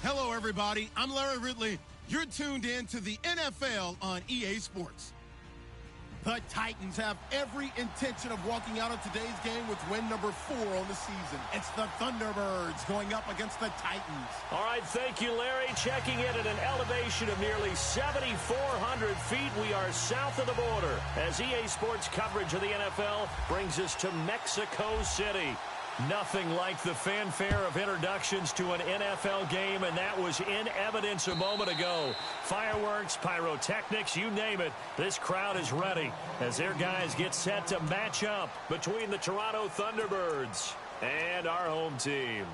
Hello, everybody. I'm Larry Ridley. You're tuned in to the NFL on EA Sports. The Titans have every intention of walking out of today's game with win number 4 on the season. It's the Thunderbirds going up against the Titans. All right, thank you, Larry. Checking in at an elevation of nearly 7,400 feet. We are south of the border as EA Sports coverage of the NFL brings us to Mexico City. Nothing like the fanfare of introductions to an NFL game, and that was in evidence a moment ago. Fireworks, pyrotechnics, you name it. This crowd is ready as their guys get set to match up between the Toronto Thunderbirds and our home team.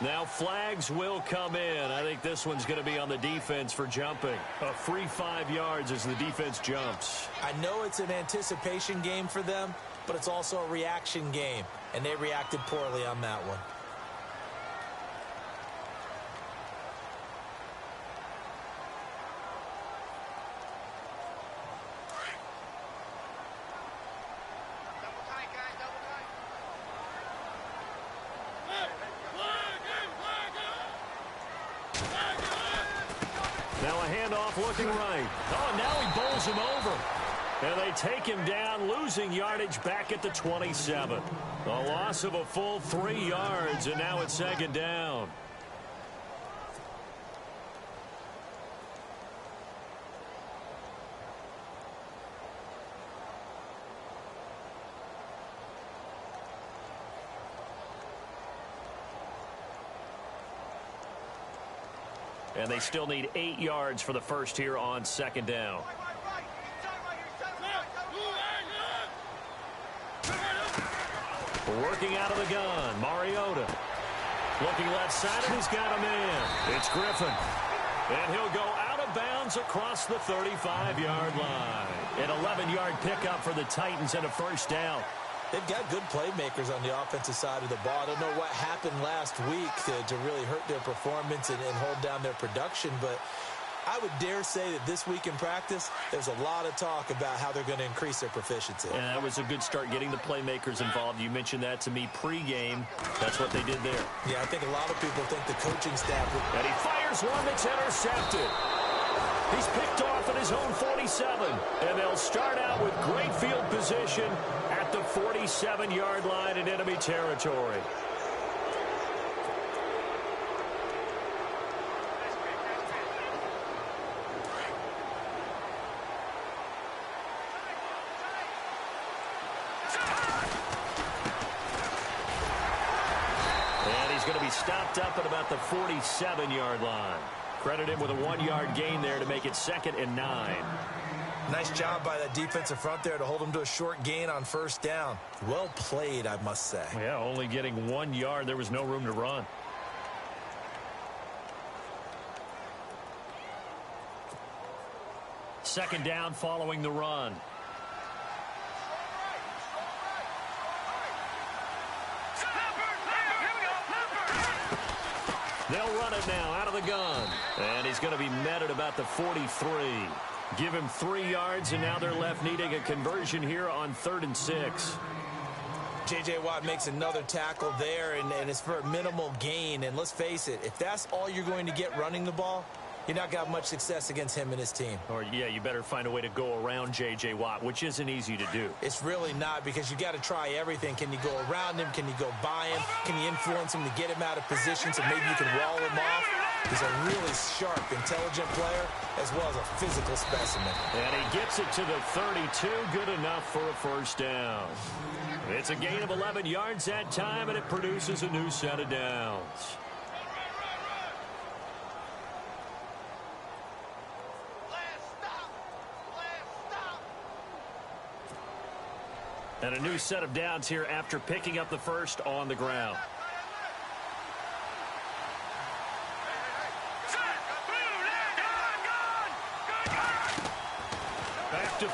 Now flags will come in. I think this one's going to be on the defense for jumping. A free 5 yards as the defense jumps. I know it's an anticipation game for them, but it's also a reaction game, and they reacted poorly on that one. Now a handoff looking right. Oh, now he bowls him over. And they take him down, losing yardage back at the 27. A loss of a full 3 yards, and now it's second down. And they still need 8 yards for the first here on second down. Working out of the gun, Mariota. Looking left side, and he's got a man. It's Griffin. And he'll go out of bounds across the 35-yard line. An 11-yard pickup for the Titans and a first down. They've got good playmakers on the offensive side of the ball. I don't know what happened last week to really hurt their performance and hold down their production, but I would dare say that this week in practice, there's a lot of talk about how they're going to increase their proficiency. And that was a good start getting the playmakers involved. You mentioned that to me pregame. That's what they did there. Yeah, I think a lot of people think the coaching staff... And he fires one that's intercepted. He's picked off at his own 47. And they'll start out with great field position at the 47-yard line in enemy territory. And he's going to be stopped up at about the 47-yard line. Credit him with a 1-yard gain there to make it 2nd and 9. Nice job by that defensive front there to hold him to a short gain on first down. Well played, I must say. Yeah, only getting 1 yard. There was no room to run. Second down following the run. They'll run it now out of the gun. And he's going to be met at about the 43. Give him 3 yards, and now they're left needing a conversion here on 3rd and 6. J.J. Watt makes another tackle there, and it's for a minimal gain. And let's face it, if that's all you're going to get running the ball, you're not got much success against him and his team. Or, yeah, you better find a way to go around J.J. Watt, which isn't easy to do. It's really not, because you got to try everything. Can you go around him? Can you go by him? Can you influence him to get him out of position so maybe you can wall him off? He's a really sharp, intelligent player, as well as a physical specimen. And he gets it to the 32. Good enough for a first down. It's a gain of 11 yards that time, and it produces a new set of downs. And a new set of downs here after picking up the first on the ground.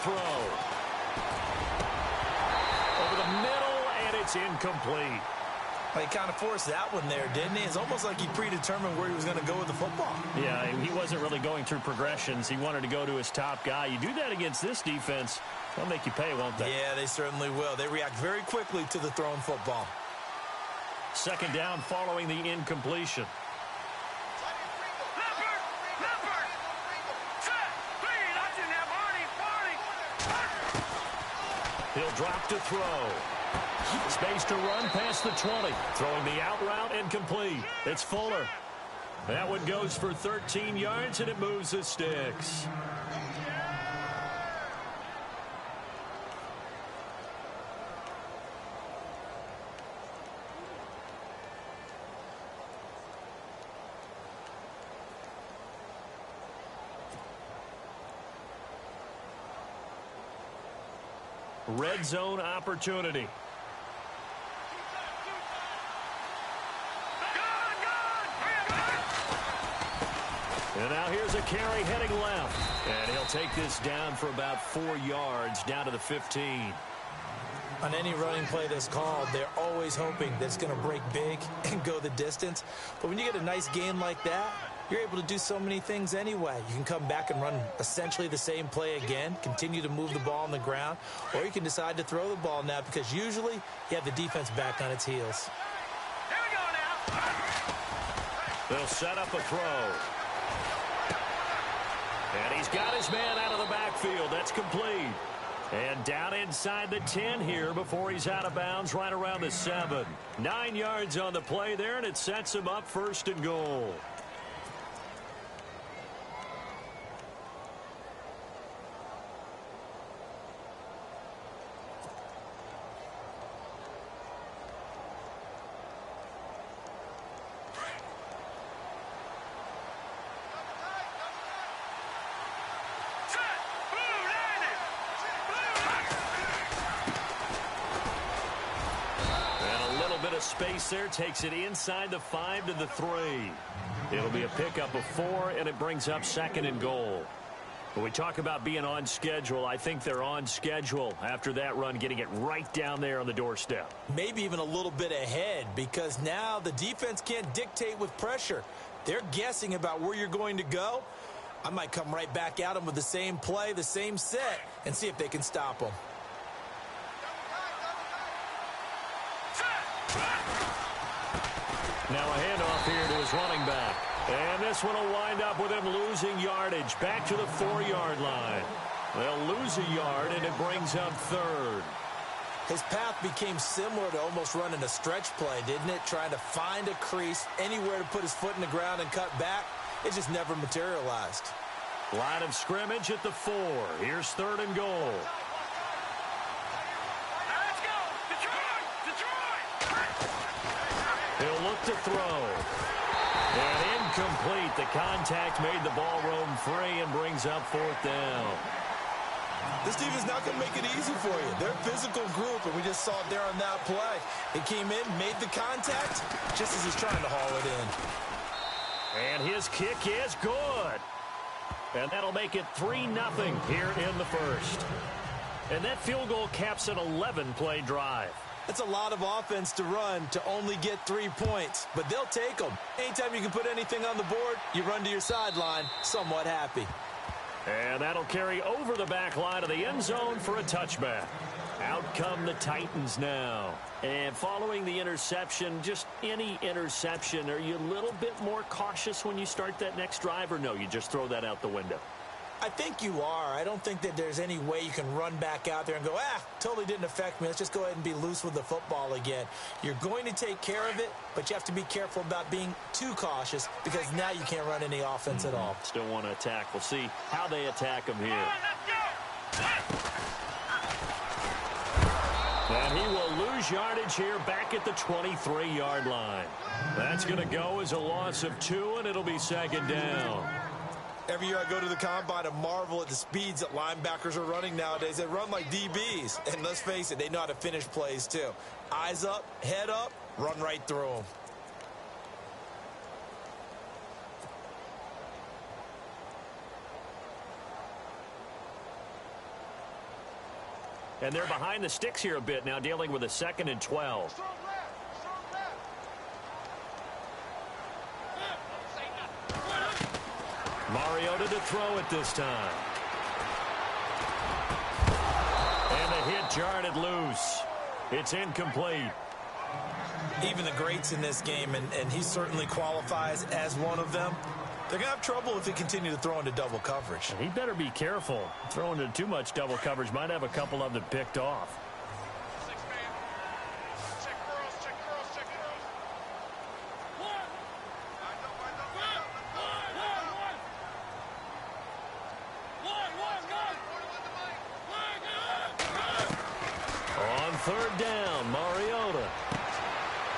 throw. Over the middle, and it's incomplete. He kind of forced that one there, didn't he? It's almost like he predetermined where he was going to go with the football. Yeah, he wasn't really going through progressions. He wanted to go to his top guy. You do that against this defense, they'll make you pay, won't they? Yeah, they certainly will. They react very quickly to the thrown football. Second down following the incompletion. He'll drop to throw. Space to run past the 20. Throwing the out route incomplete. It's Fuller. That one goes for 13 yards, and it moves the sticks. Red zone opportunity. And now here's a carry heading left. And he'll take this down for about 4 yards, down to the 15. On any running play that's called, they're always hoping that it's going to break big and go the distance. But when you get a nice gain like that, you're able to do so many things anyway. You can come back and run essentially the same play again, continue to move the ball on the ground, or you can decide to throw the ball now because usually you have the defense back on its heels. Here we go now. They'll set up a throw. And he's got his man out of the backfield. That's complete. And down inside the 10 here before he's out of bounds right around the 7. 9 yards on the play there, and it sets him up 1st and goal. Space there, takes it inside the 5 to the 3. It'll be a pickup of 4, and it brings up 2nd and goal. When we talk about being on schedule, I think they're on schedule after that run, getting it right down there on the doorstep. Maybe even a little bit ahead, because now the defense can't dictate with pressure. They're guessing about where you're going to go. I might come right back at them with the same play, the same set, and see if they can stop them. Now a handoff here to his running back. And this one will wind up with him losing yardage back to the 4-yard line. They'll lose a yard, and it brings up 3rd. His path became similar to almost running a stretch play, didn't it? Trying to find a crease, anywhere to put his foot in the ground and cut back. It just never materialized. Line of scrimmage at the 4. Here's 3rd and goal. He'll look to throw. And incomplete. The contact made the ball roam free and brings up 4th down. This team is not going to make it easy for you. They're a physical group, and we just saw it there on that play. He came in, made the contact, just as he's trying to haul it in. And his kick is good. And that'll make it 3-0 here in the 1st. And that field goal caps an 11-play drive. That's a lot of offense to run to only get 3 points, but they'll take them. Anytime you can put anything on the board, you run to your sideline somewhat happy. And that'll carry over the back line of the end zone for a touchback. Out come the Titans now. And following the interception, just any interception, are you a little bit more cautious when you start that next drive, or no, you just throw that out the window? I think you are. I don't think that there's any way you can run back out there and go, totally didn't affect me. Let's just go ahead and be loose with the football again. You're going to take care of it, but you have to be careful about being too cautious because now you can't run any offense at all. Still want to attack. We'll see how they attack him here. And he will lose yardage here back at the 23-yard line. That's going to go as a loss of 2, and it'll be 2nd down. Every year I go to the combine and marvel at the speeds that linebackers are running nowadays. They run like DBs. And let's face it, they know how to finish plays too. Eyes up, head up, run right through them. And they're behind the sticks here a bit now, dealing with a 2nd and 12. Mariota to throw it this time. And the hit jarred it loose. It's incomplete. Even the greats in this game, and he certainly qualifies as one of them, they're going to have trouble if they continue to throw into double coverage. And he better be careful. Throwing into too much double coverage might have a couple of them picked off. On 3rd down, Mariota.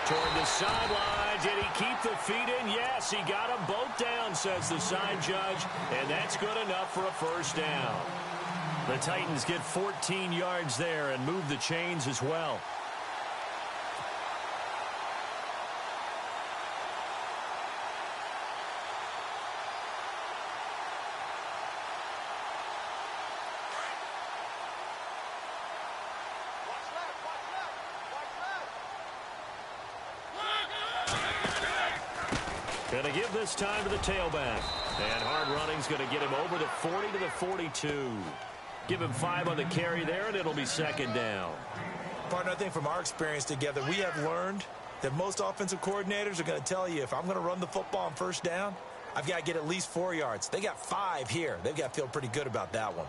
Toward the sideline. Did he keep the feet in? Yes, he got them both down, says the side judge. And that's good enough for a 1st down. The Titans get 14 yards there and move the chains as well. Going to give this time to the tailback. And hard running's going to get him over the 40 to the 42. Give him 5 on the carry there, and it'll be 2nd down. Partner, I think from our experience together, we have learned that most offensive coordinators are going to tell you, if I'm going to run the football on 1st down, I've got to get at least 4 yards. They got 5 here. They've got to feel pretty good about that one.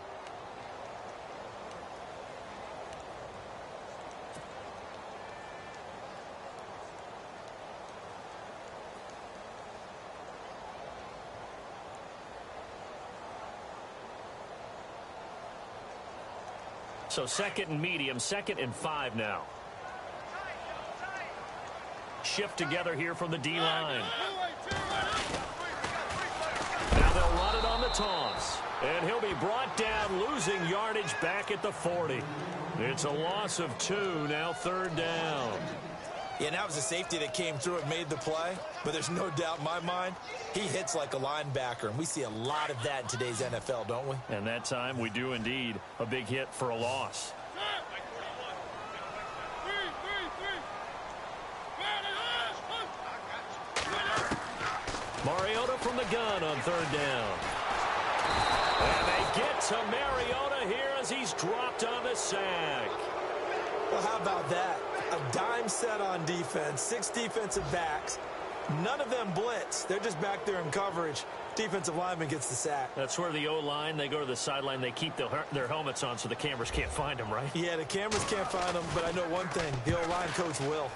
So 2nd and medium, 2nd and 5 now. Shift together here from the D-line. Now they'll run it on the toss. And he'll be brought down, losing yardage back at the 40. It's a loss of 2, now 3rd down. Yeah, and that was a safety that came through and made the play. But there's no doubt in my mind, he hits like a linebacker. And we see a lot of that in today's NFL, don't we? And that time we do indeed. A big hit for a loss. Mariota from the gun on 3rd down. And they get to Mariota here as he's dropped on the sack. Well, how about that? A dime set on defense, 6 defensive backs. None of them blitz. They're just back there in coverage. Defensive lineman gets the sack. That's where the O-line, they go to the sideline, they keep their helmets on so the cameras can't find them, right? Yeah, the cameras can't find them, but I know one thing. The O-line coach will.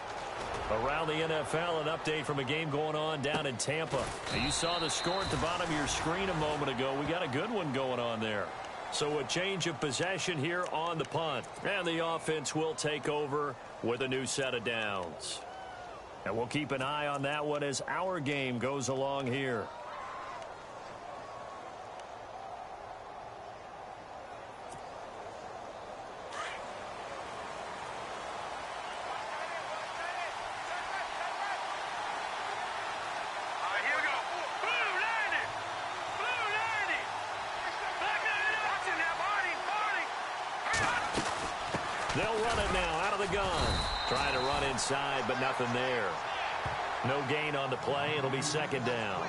Around the NFL, an update from a game going on down in Tampa. Now, you saw the score at the bottom of your screen a moment ago. We got a good one going on there. So a change of possession here on the punt. And the offense will take over with a new set of downs. And we'll keep an eye on that one as our game goes along here. They'll run it now out of the gun. Trying to run inside, but nothing there. No gain on the play. It'll be 2nd down.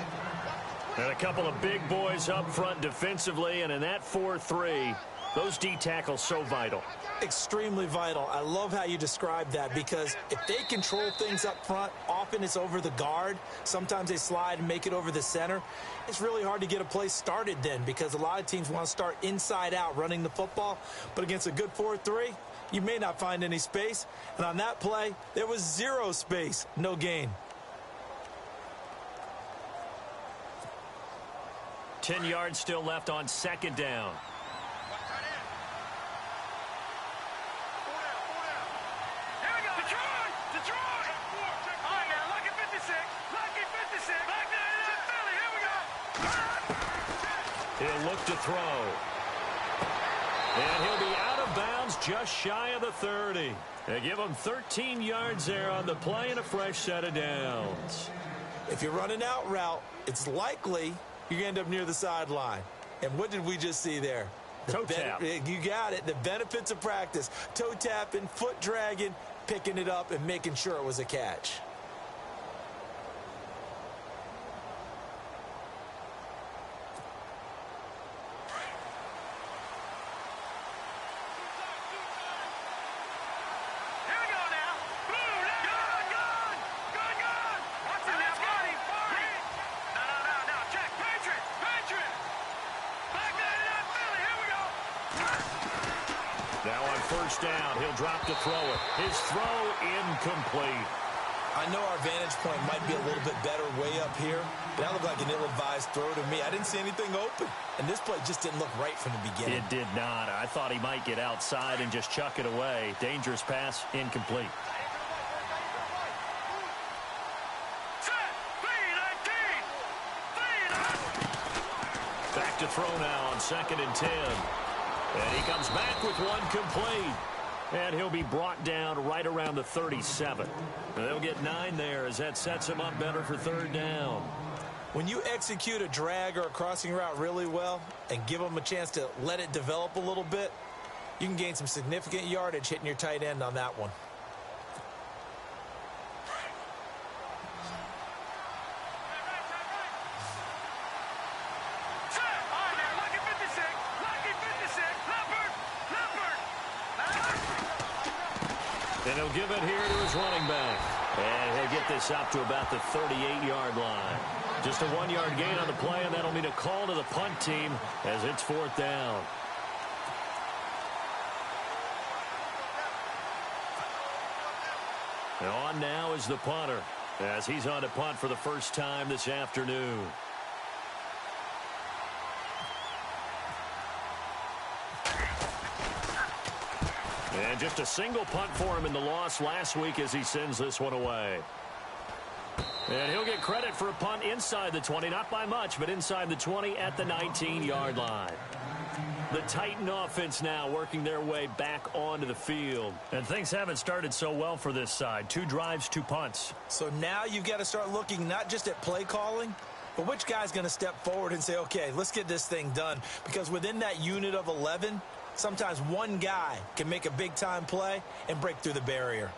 And a couple of big boys up front defensively, and in that 4-3, those D tackles so vital. Extremely vital. I love how you describe that, because if they control things up front, often it's over the guard. Sometimes they slide and make it over the center. It's really hard to get a play started then, because a lot of teams want to start inside out running the football. But against a good 4-3, you may not find any space. And on that play, there was 0 space. No gain. 10 yards still left on 2nd down. He'll look to throw. And he'll be out of bounds just shy of the 30. They give him 13 yards there on the play and a fresh set of downs. If you run an out route, it's likely you're going to end up near the sideline. And what did we just see there? Toe tap. You got it. The benefits of practice. Toe tapping, foot dragging, picking it up, and making sure it was a catch. First down. He'll drop to throw it. His throw incomplete. I know our vantage point might be a little bit better way up here, but that looked like an ill-advised throw to me. I didn't see anything open, and this play just didn't look right from the beginning. It did not. I thought he might get outside and just chuck it away. Dangerous pass, incomplete. Back to throw now on 2nd and 10. And he comes back with one complete. And he'll be brought down right around the 37. And they'll get 9 there as that sets him up better for 3rd down. When you execute a drag or a crossing route really well and give them a chance to let it develop a little bit, you can gain some significant yardage hitting your tight end on that one. And he'll give it here to his running back. And he'll get this up to about the 38-yard line. Just a 1-yard gain on the play, and that'll mean a call to the punt team as it's 4th down. And on now is the punter as he's on to punt for the first time this afternoon. And just a single punt for him in the loss last week as he sends this one away. And he'll get credit for a punt inside the 20, not by much, but inside the 20 at the 19-yard line. The Titan offense now working their way back onto the field. And things haven't started so well for this side. 2 drives, 2 punts. So now you've got to start looking not just at play calling, but which guy's going to step forward and say, okay, let's get this thing done. Because within that unit of 11, sometimes one guy can make a big-time play and break through the barrier.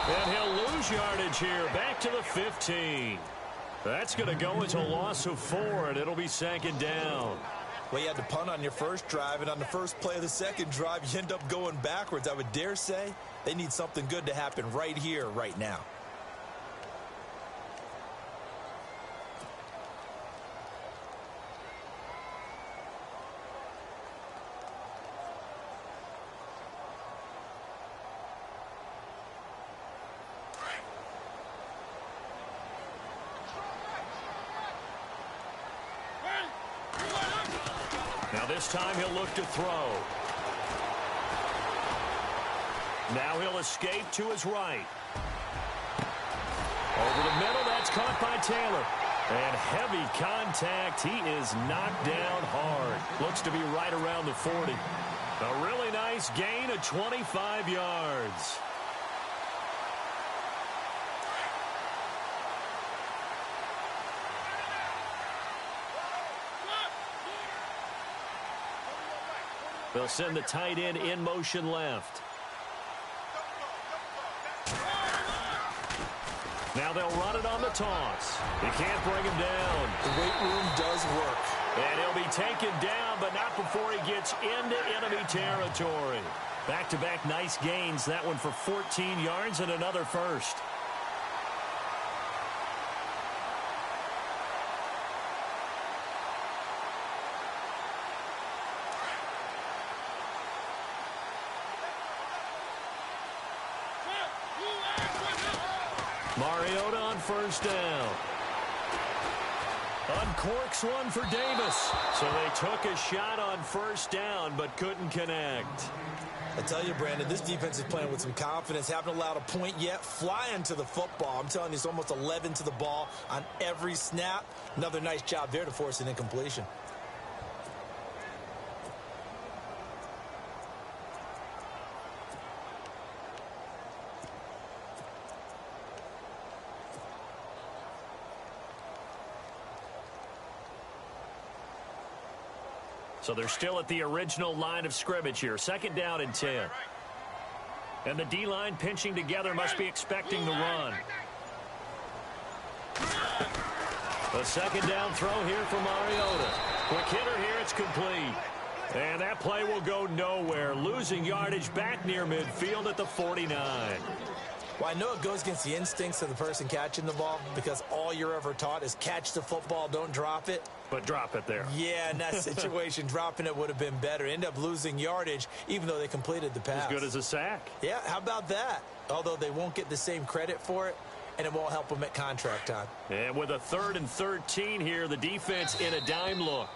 And he'll lose yardage here, back to the 15. That's going to go as a loss of 4, and it'll be 2nd down. Well, you had to punt on your first drive, and on the first play of the second drive, you end up going backwards. I would dare say they need something good to happen right here, right now. Now this time he'll look to throw. Now he'll escape to his right. Over the middle, that's caught by Taylor. And heavy contact. He is knocked down hard. Looks to be right around the 40. A really nice gain of 25 yards. They'll send the tight end in motion left. Now they'll run it on the toss. They can't bring him down. The weight room does work. And he'll be taken down, but not before he gets into enemy territory. Back-to-back nice gains. That one for 14 yards and another first. Mariota on first down. Uncorks one for Davis. So they took a shot on first down, but couldn't connect. I tell you, Brandon, this defense is playing with some confidence. Haven't allowed a point yet. Flying to the football. I'm telling you, it's almost 11 to the ball on every snap. Another nice job there to force an incompletion. So they're still at the original line of scrimmage here. 2nd down and 10. And the D-line pinching together must be expecting the run. The 2nd down throw here from Mariota. Quick hitter here, it's complete. And that play will go nowhere. Losing yardage back near midfield at the 49. Well, I know it goes against the instincts of the person catching the ball because all you're ever taught is catch the football, don't drop it. But drop it there. Yeah, in that situation, dropping it would have been better. End up losing yardage, even though they completed the pass. As good as a sack. Yeah, how about that? Although they won't get the same credit for it, and it won't help them at contract time. And with a 3rd and 13 here, the defense in a dime look.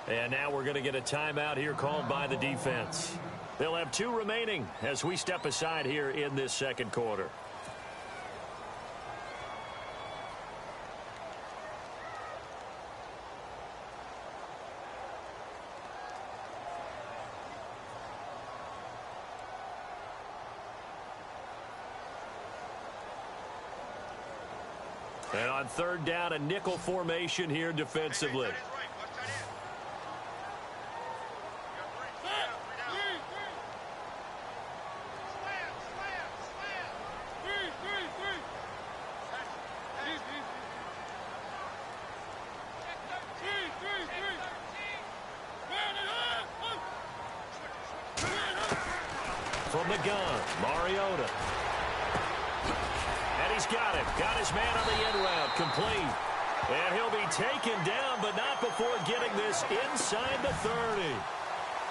And now we're going to get a timeout here called by the defense. They'll have 2 remaining as we step aside here in this 2nd quarter. And on 3rd down, a nickel formation here defensively. From the gun, Mariota. And he's got it. Got his man on the end route. Complete. And he'll be taken down, but not before getting this inside the 30.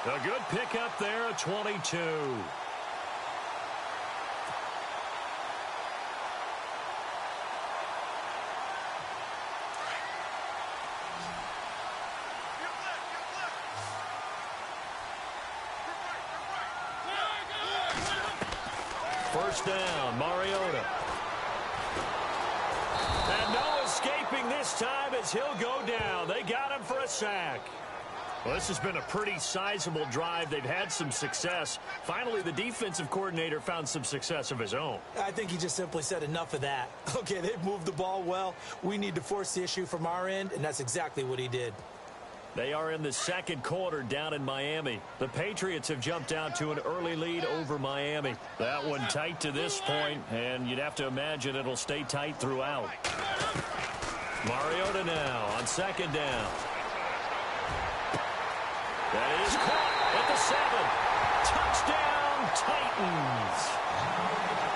A good pickup there at 22. First down, Mariota. And no escaping this time as he'll go down. They got him for a sack. Well, this has been a pretty sizable drive. They've had some success. Finally, the defensive coordinator found some success of his own. I think he just simply said enough of that. Okay, they've moved the ball well. We need to force the issue from our end, and that's exactly what he did. They are in the 2nd quarter down in Miami. The Patriots have jumped out to an early lead over Miami. That one tight to this point, and you'd have to imagine it'll stay tight throughout. Mariota now on 2nd down. That is caught at the 7. Touchdown, Titans.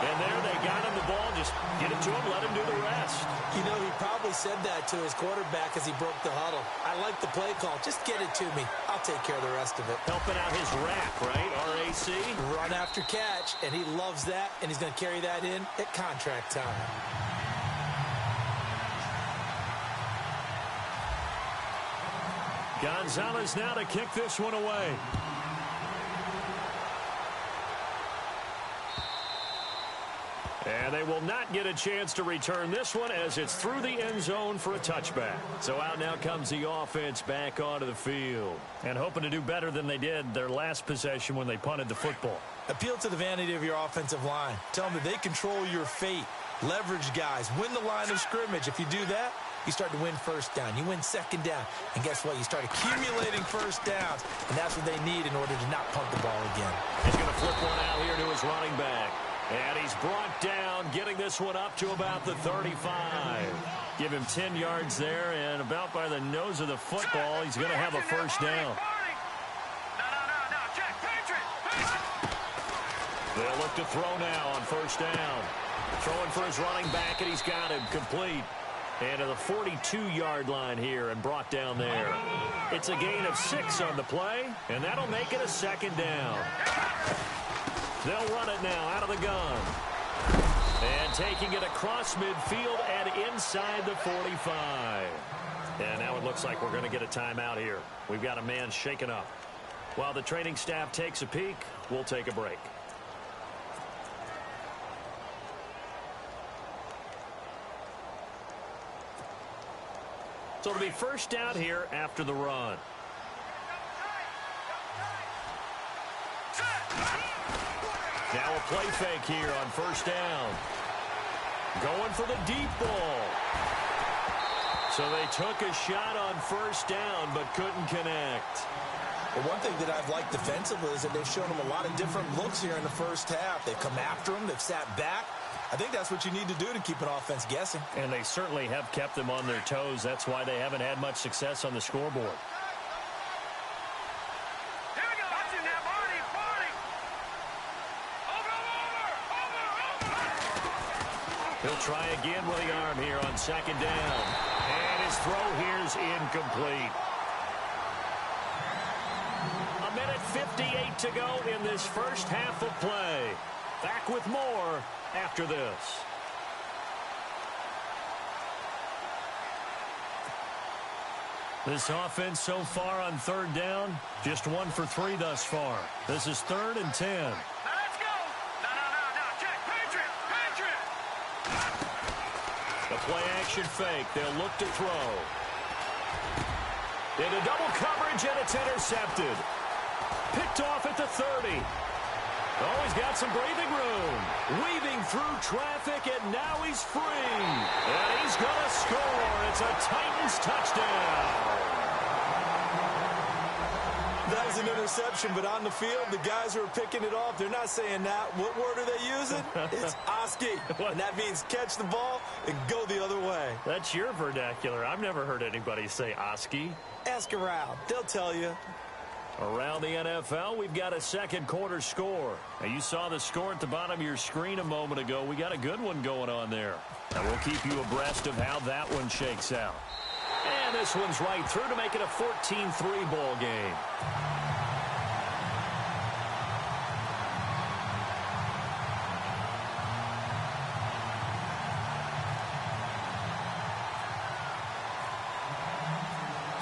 And there they got him the ball. Just get it to him, let him do the rest. You know, he probably said that to his quarterback as he broke the huddle. I like the play call. Just get it to me. I'll take care of the rest of it. Helping out his rack, right? RAC. Run after catch, and he loves that, and he's going to carry that in at contract time. Gonzalez now to kick this one away. And they will not get a chance to return this one as it's through the end zone for a touchback. So out now comes the offense back onto the field. And hoping to do better than they did their last possession when they punted the football. Appeal to the vanity of your offensive line. Tell them that they control your fate. Leverage guys. Win the line of scrimmage. If you do that, you start to win first down. You win 2nd down. And guess what? You start accumulating first downs. And that's what they need in order to not punt the ball again. He's going to flip one out here to his running back. And he's brought down, getting this one up to about the 35. Give him 10 yards there, and about by the nose of the football, he's going to have a first down. They'll look to throw now on first down. Throwing for his running back, and he's got him complete. And to the 42-yard line here and brought down there. It's a gain of 6 on the play, and that'll make it a 2nd down. They'll run it now out of the gun. And taking it across midfield and inside the 45. And now it looks like we're going to get a timeout here. We've got a man shaken up. While the training staff takes a peek, we'll take a break. So it'll be first down here after the run. Now a play fake here on first down. Going for the deep ball. So they took a shot on first down but couldn't connect. Well, one thing that I've liked defensively is that they've shown them a lot of different looks here in the first half. They've come after them. They've sat back. I think that's what you need to do to keep an offense guessing. And they certainly have kept them on their toes. That's why they haven't had much success on the scoreboard. He'll try again with the arm here on second down. And his throw here's incomplete. A minute 58 to go in this first half of play. Back with more after this. This offense so far on third down, just 1 for 3 thus far. This is 3rd and 10. The play-action fake. They'll look to throw. Into double coverage, and it's intercepted. Picked off at the 30. Oh, he's got some breathing room. Weaving through traffic, and now he's free. And he's going to score. It's a Titans touchdown. That was an interception, but on the field, the guys who are picking it off, they're not saying that. What word are they using? It's Oski. And that means catch the ball and go the other way. That's your vernacular. I've never heard anybody say Oski. Ask around. They'll tell you. Around the NFL, we've got a second quarter score. Now, you saw the score at the bottom of your screen a moment ago. We got a good one going on there. And we'll keep you abreast of how that one shakes out. And this one's right through to make it a 14-3 ball game.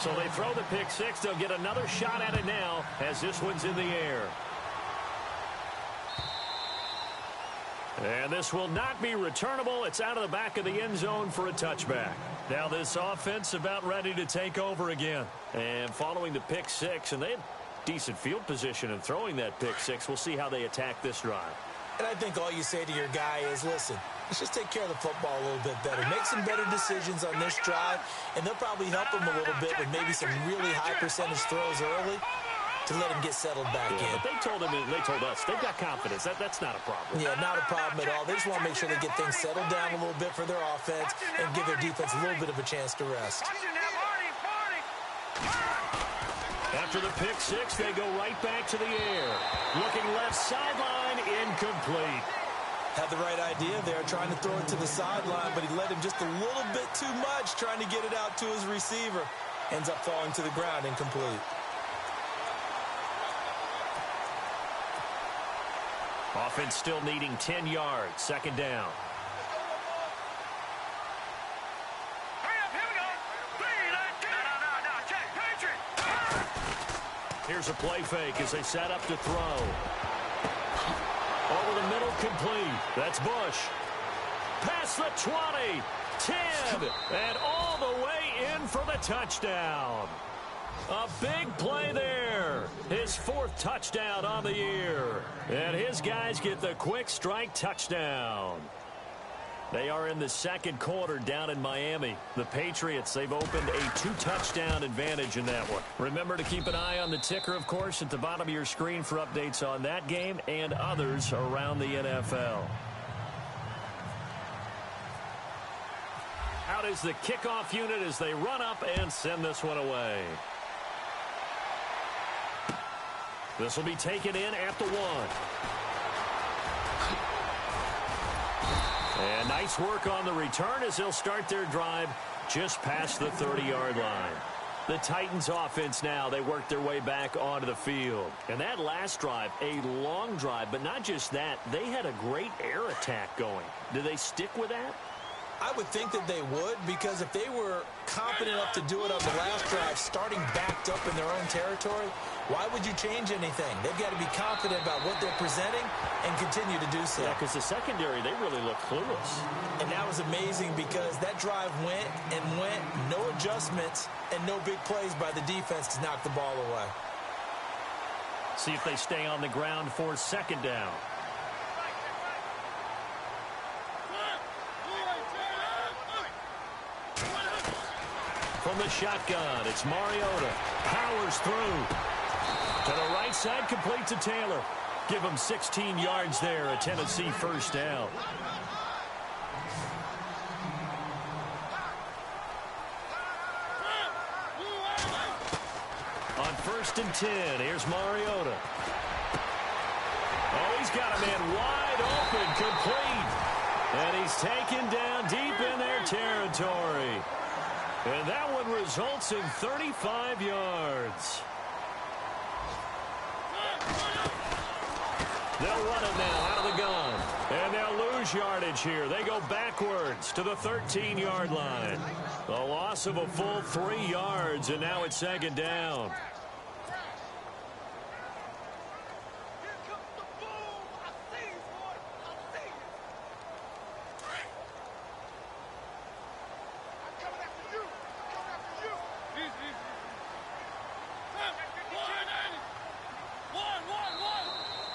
So they throw the pick six. They'll get another shot at it now as this one's in the air. And this will not be returnable. It's out of the back of the end zone for a touchback. Now this offense about ready to take over again. And following the pick six, and they had decent field position in throwing that pick six. We'll see how they attack this drive. And I think all you say to your guy is, listen, let's just take care of the football a little bit better. Make some better decisions on this drive, and they'll probably help him a little bit with maybe some really high percentage throws early to let him get settled back in. But they told us they've got confidence. That's not a problem. Yeah, not a problem at all. They just want to make sure they get things settled down a little bit for their offense and give their defense a little bit of a chance to rest. After the pick six, they go right back to the air. Looking left sideline, incomplete. Had the right idea there, trying to throw it to the sideline, but he let him just a little bit too much, trying to get it out to his receiver. Ends up falling to the ground, incomplete. Offense still needing 10 yards, second down. Here's a play fake as they set up to throw. Over the middle, complete. That's Bush. Past the 20, 10, and all the way in for the touchdown. A big play there. His 4th touchdown on the year. And his guys get the quick strike touchdown. They are in the second quarter down in Miami. The Patriots, they've opened a 2-touchdown advantage in that one. Remember to keep an eye on the ticker, of course, at the bottom of your screen for updates on that game and others around the NFL. Out is the kickoff unit as they run up and send this one away. This will be taken in at the 1. And nice work on the return as they'll start their drive just past the 30-yard line. The Titans offense now, they work their way back onto the field. And that last drive, a long drive, but not just that, they had a great air attack going. Do they stick with that? I would think that they would, because if they were confident enough to do it on the last drive, starting backed up in their own territory, why would you change anything? They've got to be confident about what they're presenting and continue to do so. Yeah, because the secondary, they really look clueless. And that was amazing because that drive went and went, no adjustments, and no big plays by the defense to knock the ball away. See if they stay on the ground for second down. From the shotgun, it's Mariota. Powers through. To the right side, complete to Taylor. Give him 16 yards there, a Tennessee first down. On 1st and 10, here's Mariota. Oh, he's got a man wide open, complete. And he's taken down deep in their territory. And that one results in 35 yards. They'll run it now out of the gun. And they'll lose yardage here. They go backwards to the 13-yard line. A loss of a full 3 yards, and now it's second down.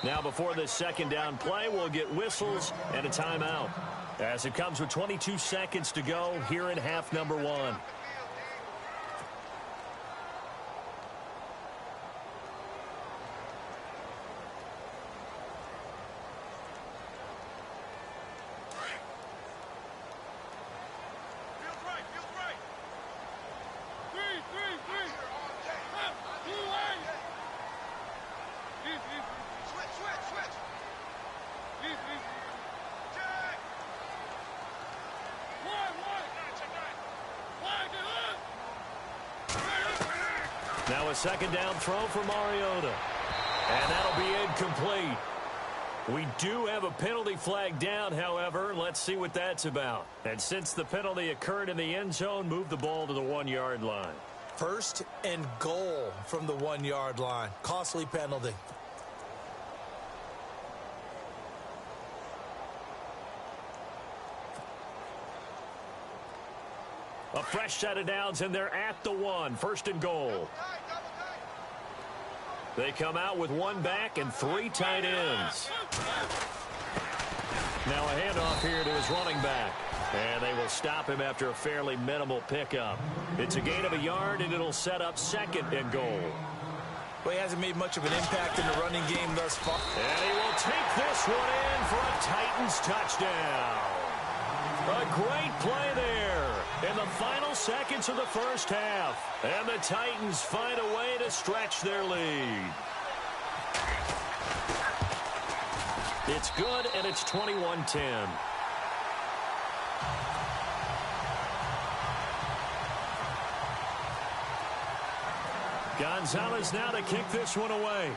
Now before this second down play, we'll get whistles and a timeout, as it comes with 22 seconds to go here in half number 1. Now a second down throw for Mariota. And that'll be incomplete. We do have a penalty flag down, however. Let's see what that's about. And since the penalty occurred in the end zone, move the ball to the 1-yard line. 1st and goal from the 1-yard line. Costly penalty. A fresh set of downs, and they're at the 1. 1st and goal. They come out with 1 back and 3 tight ends. Now a handoff here to his running back. And they will stop him after a fairly minimal pickup. It's a gain of a yard, and it'll set up 2nd and goal. Well, he hasn't made much of an impact in the running game thus far. And he will take this one in for a Titans touchdown. A great play there in the final seconds of the first half. And the Titans find a way to stretch their lead. It's good, and it's 21-10. Gonzalez now to kick this one away.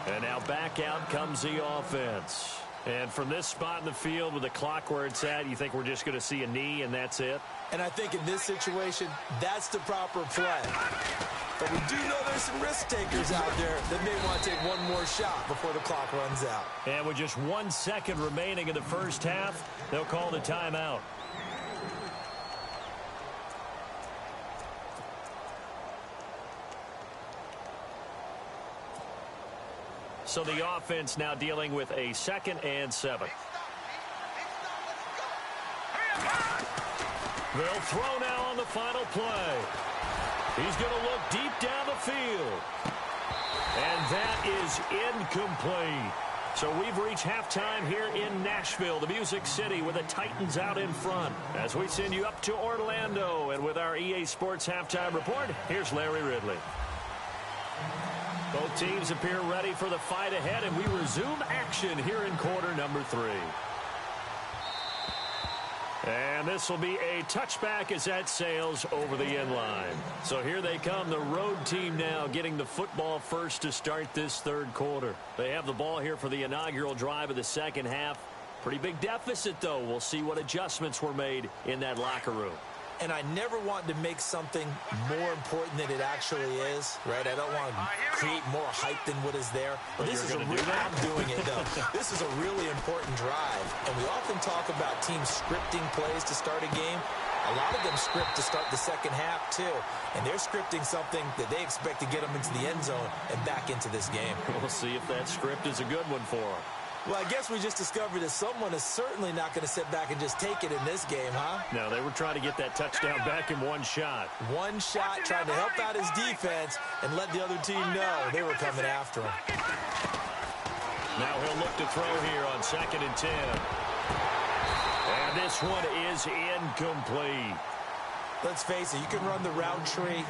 And now back out comes the offense. And from this spot in the field with the clock where it's at, you think we're just going to see a knee and that's it? And I think in this situation, that's the proper play. But we do know there's some risk takers out there that may want to take one more shot before the clock runs out. And with just 1 second remaining in the first half, they'll call the timeout. So the offense now dealing with a 2nd and 7. They'll throw now on the final play. He's going to look deep down the field. And that is incomplete. So we've reached halftime here in Nashville, the Music City, with the Titans out in front. As we send you up to Orlando, and with our EA Sports Halftime Report, here's Larry Ridley. Both teams appear ready for the fight ahead, and we resume action here in quarter number 3. And this will be a touchback as that sails over the end line. So here they come, the road team now getting the football first to start this third quarter. They have the ball here for the inaugural drive of the second half. Pretty big deficit, though. We'll see what adjustments were made in that locker room. And I never want to make something more important than it actually is, right? I don't want to create more hype than what is there. But this is I'm doing it, though. This is a really important drive. And we often talk about teams scripting plays to start a game. A lot of them script to start the second half, too. And they're scripting something that they expect to get them into the end zone and back into this game. We'll see if that script is a good one for them. Well, I guess we just discovered that someone is certainly not going to sit back and just take it in this game, huh? No, they were trying to get that touchdown back in one shot. One shot, trying to help out his defense and let the other team know they were coming after him. Now he'll look to throw here on 2nd and 10. And this one is incomplete. Let's face it, you can run the route tree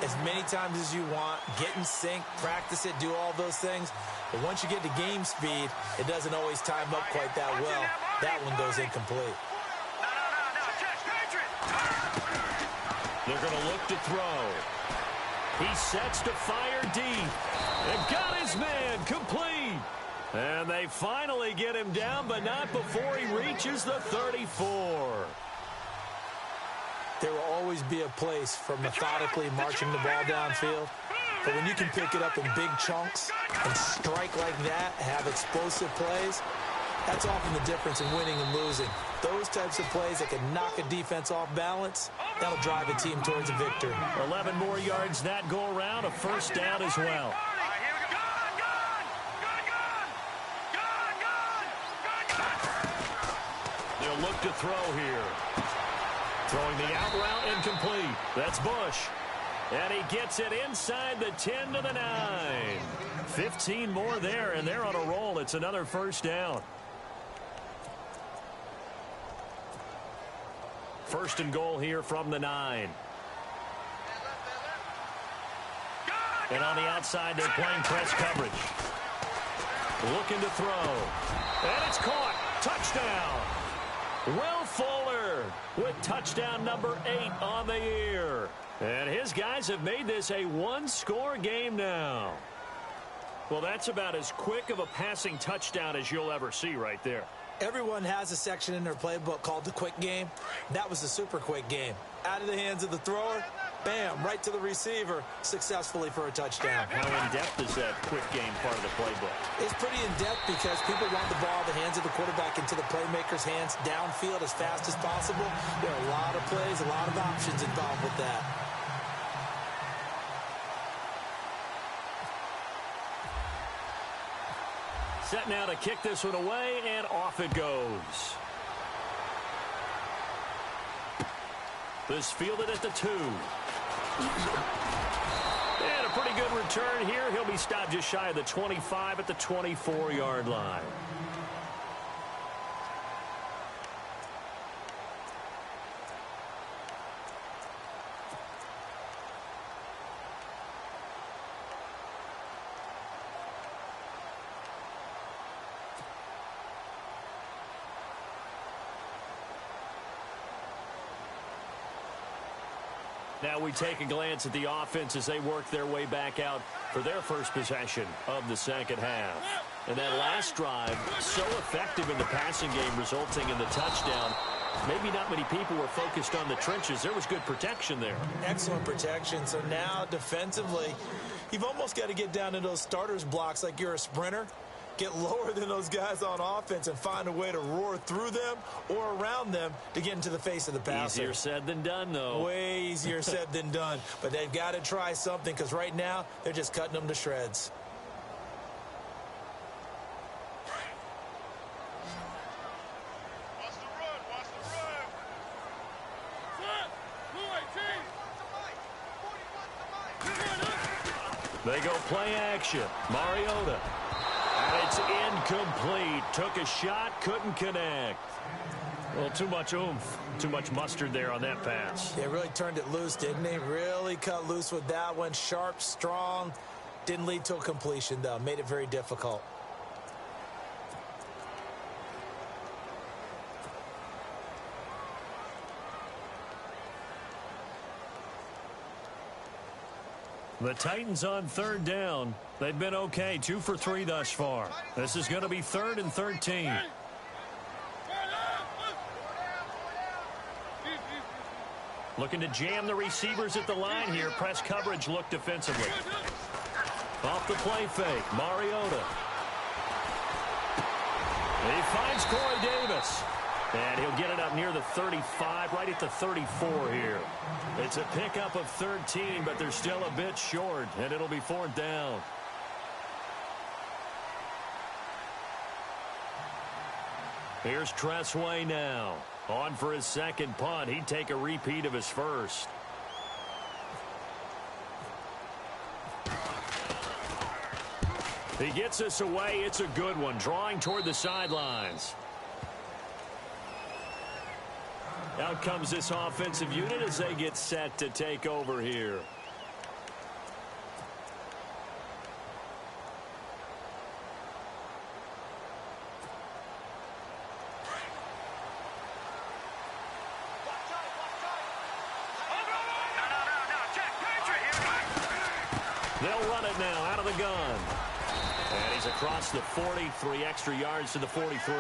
as many times as you want, get in sync, practice it, do all those things. But once you get to game speed, it doesn't always time up quite that well. That one goes incomplete. They're going to look to throw. He sets to fire deep. And got his man complete. And they finally get him down, but not before he reaches the 34. There will always be a place for methodically marching the ball downfield. But when you can pick it up in big chunks and strike like that, have explosive plays, that's often the difference in winning and losing. Those types of plays that can knock a defense off balance, that'll drive a team towards a victory. 11 more yards that go around, a first down as well. They'll look to throw here. Throwing the out route incomplete. That's Bush. And he gets it inside the 10 to the 9. 15 more there, and they're on a roll. It's another first down. First and goal here from the 9. And on the outside, they're playing press coverage. Looking to throw. And it's caught. Touchdown. Will Fuller with touchdown number 8 on the year. And his guys have made this a one-score game now. Well, that's about as quick of a passing touchdown as you'll ever see right there. Everyone has a section in their playbook called the quick game. That was the super quick game. Out of the hands of the thrower, bam, right to the receiver, successfully for a touchdown. How in-depth is that quick game part of the playbook? It's pretty in-depth because people want the ball in the hands of the quarterback into the playmaker's hands downfield as fast as possible. There are a lot of plays, a lot of options involved with that. Set now to kick this one away, and off it goes. This fielded at the 2. And a pretty good return here. He'll be stopped just shy of the 25 at the 24-yard line. Now we take a glance at the offense as they work their way back out for their first possession of the second half. And that last drive, so effective in the passing game, resulting in the touchdown. Maybe not many people were focused on the trenches. There was good protection there. Excellent protection. So now defensively, you've almost got to get down to those starters blocks like you're a sprinter. Get lower than those guys on offense and find a way to roar through them or around them to get into the face of the passer. Easier said than done, though. Way easier said than done. But they've got to try something because right now they're just cutting them to shreds. They go play action. Mariota. And it's incomplete. Took a shot, couldn't connect. Well, too much oomph, too much mustard there on that pass. They really turned it loose, didn't they? Really cut loose with that one. Sharp, strong. Didn't lead to a completion, though. Made it very difficult. The Titans on third down. They've been okay, 2 for 3 thus far. This is going to be 3rd and 13. Looking to jam the receivers at the line here. Press coverage look defensively. Off the play fake, Mariota. He finds Corey Davis. And he'll get it up near the 35, right at the 34 here. It's a pickup of 13, but they're still a bit short, and it'll be 4th down. Here's Tressway now. On for his second punt. He'd take a repeat of his first. He gets this away. It's a good one. Drawing toward the sidelines. Out comes this offensive unit as they get set to take over here. They'll run it now out of the gun. And he's across the 40, 3 extra yards to the 43.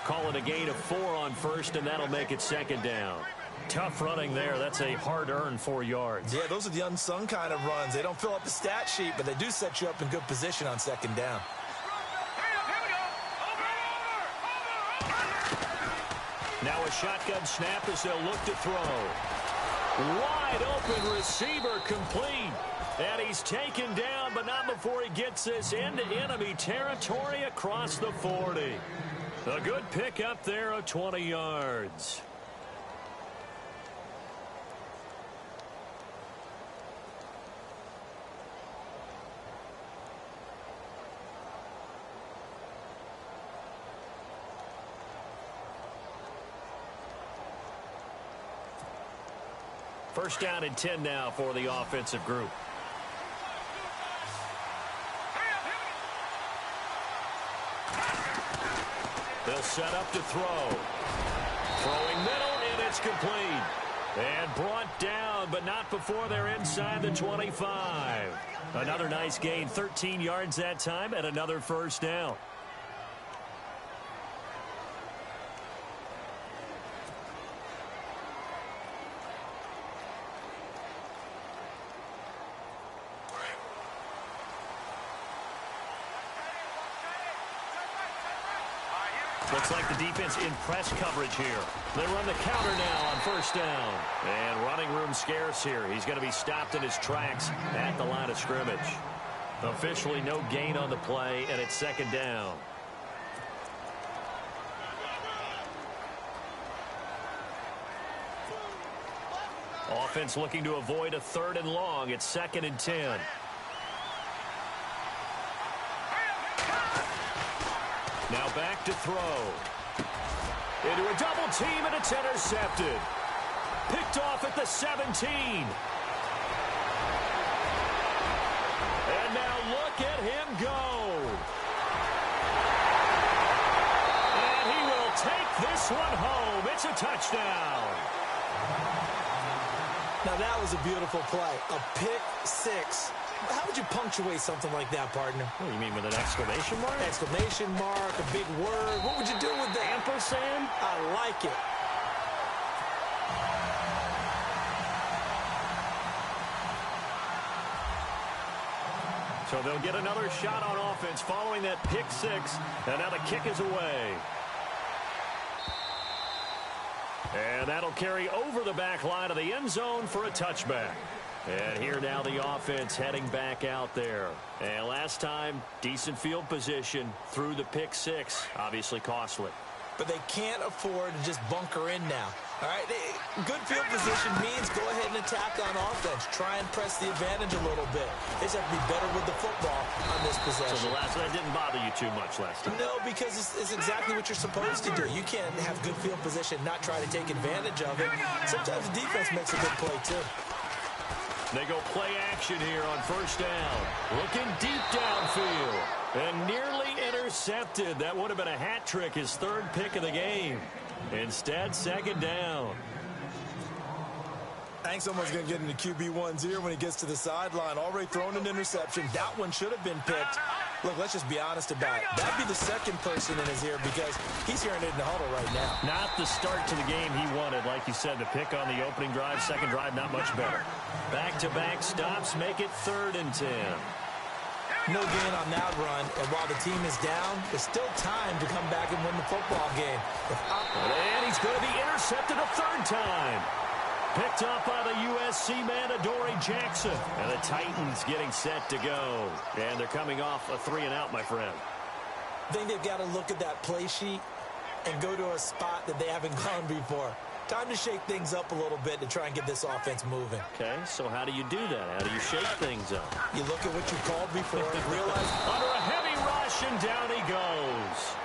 Call it a gain of 4 on first, and that'll make it 2nd down. Tough running there. That's a hard-earned 4 yards. Yeah, those are the unsung kind of runs. They don't fill up the stat sheet, but they do set you up in good position on 2nd down. Now a shotgun snap as they'll look to throw. Wide open receiver complete. And he's taken down, but not before he gets this into enemy territory across the 40. A good pickup there of 20 yards. First down and 10 now for the offensive group. They'll set up to throw. Throwing middle, and it's complete. And brought down, but not before they're inside the 25. Another nice gain, 13 yards that time, and another first down. Looks like the defense in press coverage here. They run the counter now on first down. And running room scarce here. He's going to be stopped in his tracks at the line of scrimmage. Officially no gain on the play, and it's 2nd down. Offense looking to avoid a 3rd and long. It's 2nd and 10. Now back to throw. Into a double team, and it's intercepted. Picked off at the 17. And now look at him go. And he will take this one home. It's a touchdown. Now that was a beautiful play. A pick 6. How would you punctuate something like that, partner? What, you mean with an exclamation mark? Exclamation mark, a big word. What would you do with that? Ampersand? I like it. So they'll get another shot on offense following that pick 6. And now the kick is away. And that'll carry over the back line of the end zone for a touchback. And here now the offense heading back out there. And last time, decent field position through the pick 6. Obviously costly. But they can't afford to just bunker in now. All right, good field position means go ahead and attack on offense. Try and press the advantage a little bit. They just have to be better with the football on this possession. So that didn't bother you too much last time? No, because it's exactly what you're supposed to do. You can't have good field position, not try to take advantage of it. Sometimes the defense makes a good play, too. They go play action here on first down. Looking deep downfield. And nearly intercepted. That would have been a hat trick, his 3rd pick of the game. Instead, 2nd down. I think someone's going to get into QB1's ear when he gets to the sideline. Already thrown an interception. That one should have been picked. Look, let's just be honest about it. That'd be the second person in his ear because he's hearing it in the huddle right now. Not the start to the game he wanted. Like you said, the pick on the opening drive, second drive, not much better. Back-to-back stops make it 3rd and 10. No gain on that run, and while the team is down, there's still time to come back and win the football game. And he's going to be intercepted a 3rd time. Picked up by the USC man, Adoree Jackson. And the Titans getting set to go. And they're coming off a 3-and-out, my friend. I think they've got to look at that play sheet and go to a spot that they haven't gone before. Time to shake things up a little bit to try and get this offense moving. Okay, so how do you do that? How do you shake things up? You look at what you called before and realize... Under a heavy rush, and down he goes.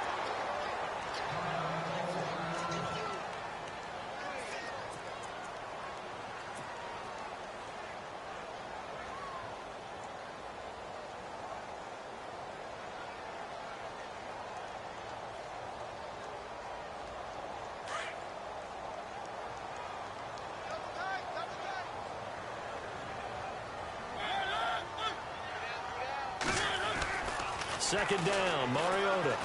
Second down, Mariota.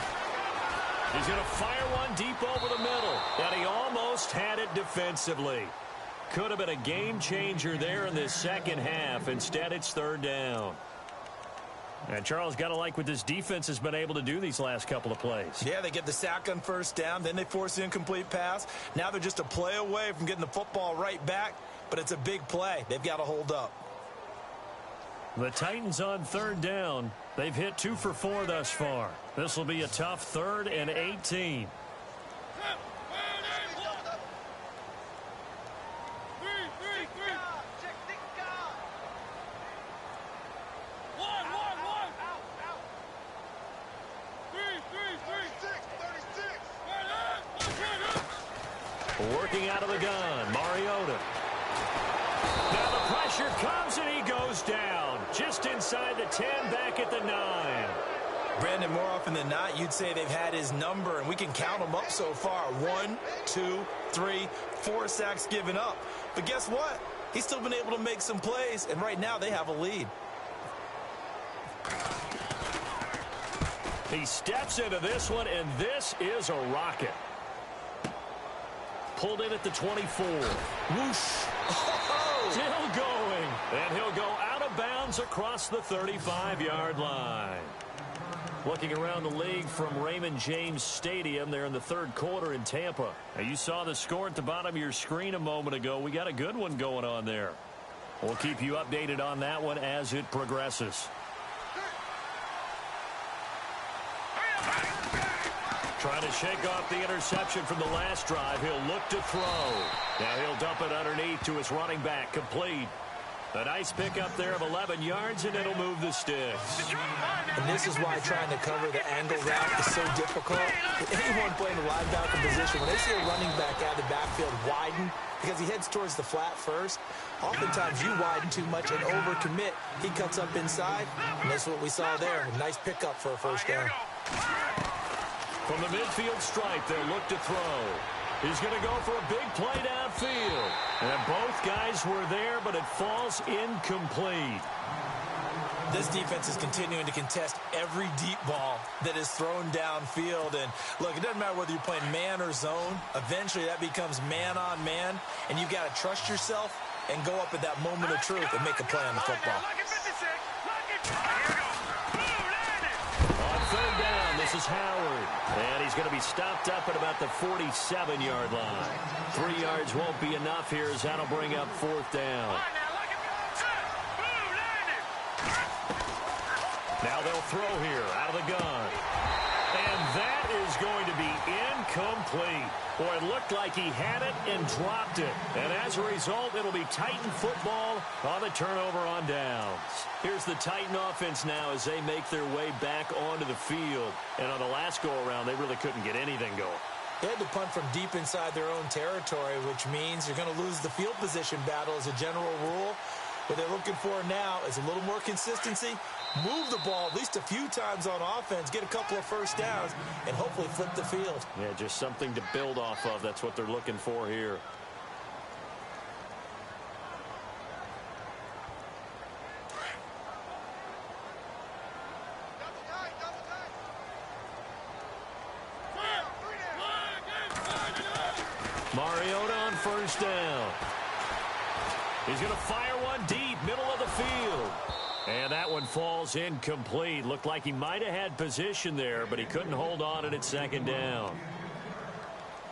He's going to fire one deep over the middle. And he almost had it defensively. Could have been a game changer there in this second half. Instead, it's 3rd down. And Charles, got to like what this defense has been able to do these last couple of plays. Yeah, they get the sack on 1st down. Then they force the incomplete pass. Now they're just a play away from getting the football right back. But it's a big play. They've got to hold up. The Titans on 3rd down. They've hit 2 for 4 thus far. This will be a tough 3rd and 18. Working out of the gun, Mariota. Now the pressure comes and he goes down. Just inside the 10, back at the 9. Brandon, more often than not, you'd say they've had his number, and we can count them up so far. 1, 2, 3, 4 sacks given up. But guess what? He's still been able to make some plays, and right now they have a lead. He steps into this one, and this is a rocket. Pulled in at the 24. Whoosh. Oh. Still going. And he'll go out of bounds across the 35-yard line. Looking around the league from Raymond James Stadium there in the 3rd quarter in Tampa. Now, you saw the score at the bottom of your screen a moment ago. We got a good one going on there. We'll keep you updated on that one as it progresses. Trying to shake off the interception from the last drive. He'll look to throw. Now he'll dump it underneath to his running back. Complete. A nice pickup there of 11 yards, and it'll move the sticks. And this is why trying to cover the angle route is so difficult. Anyone playing the linebacker position, when they see a running back out of the backfield widen because he heads towards the flat first, oftentimes you widen too much and overcommit. He cuts up inside, and that's what we saw there. A nice pickup for a 1st down. From the midfield stripe, they'll look to throw. He's going to go for a big play downfield. And both guys were there, but it falls incomplete. This defense is continuing to contest every deep ball that is thrown downfield. And, look, it doesn't matter whether you're playing man or zone. Eventually, that becomes man-on-man, and you've got to trust yourself and go up at that moment of truth and make a play on the football. On 3rd down, this is Howard. And he's going to be stopped up at about the 47-yard line. 3 yards won't be enough here as that'll bring up 4th down. Now they'll throw here out of the gun. And that is going to be incomplete. Boy, it looked like he had it and dropped it. And as a result, it'll be Titan football on the turnover on downs. Here's the Titan offense now as they make their way back onto the field. And on the last go-around, they really couldn't get anything going. They had to punt from deep inside their own territory, which means you're going to lose the field position battle as a general rule. What they're looking for now is a little more consistency, move the ball at least a few times on offense, get a couple of 1st downs, and hopefully flip the field. Yeah, just something to build off of. That's what they're looking for here. Mariota on first down. He's going to fire one deep, middle of the field. And that one falls incomplete. Looked like he might have had position there, but he couldn't hold on at second down.